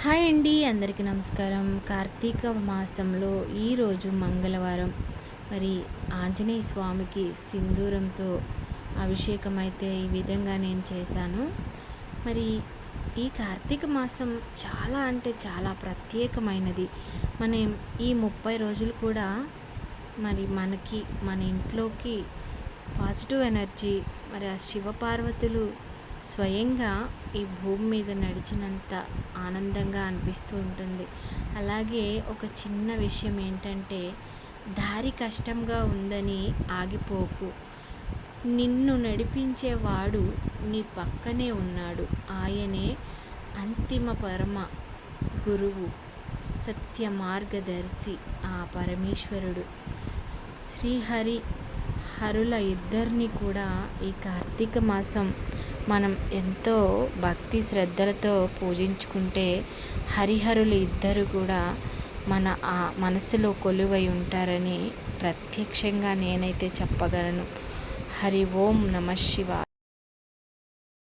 Hi అండి, అందరికీ నమస్కారం. కార్తీక మాసంలో ఈరోజు మంగళవారం. మరి ఆంజనేయ స్వామికి సింధూరంతో అభిషేకం అయితే ఈ విధంగా నేను చేశాను. మరి ఈ కార్తీక మాసం చాలా అంటే చాలా ప్రత్యేకమైనది. మనం ఈ 30 రోజులు కూడా మరి మనకి మన ఇంట్లోకి పాజిటివ్ ఎనర్జీ, మరి ఆ శివపార్వతులు స్వయంగా ఈ భూమి మీద నడిచినంత ఆనందంగా అనిపిస్తూ ఉంటుంది. అలాగే ఒక చిన్న విషయం ఏంటంటే, దారి కష్టంగా ఉందని ఆగిపోకు. నిన్ను నడిపించేవాడు నీ పక్కనే ఉన్నాడు. ఆయనే అంతిమ పరమ గురువు, సత్య మార్గదర్శి, ఆ పరమేశ్వరుడు. శ్రీహరి హరుల ఇద్దరిని కూడా ఈ కార్తీక మాసం మనం ఎంతో భక్తి శ్రద్ధలతో పూజించుకుంటే హరిహరులు ఇద్దరు కూడా మన ఆ మనసులో కొలువై ఉంటారని ప్రత్యక్షంగా నేనైతే చెప్పగలను. హరి ఓం నమ శివాయ.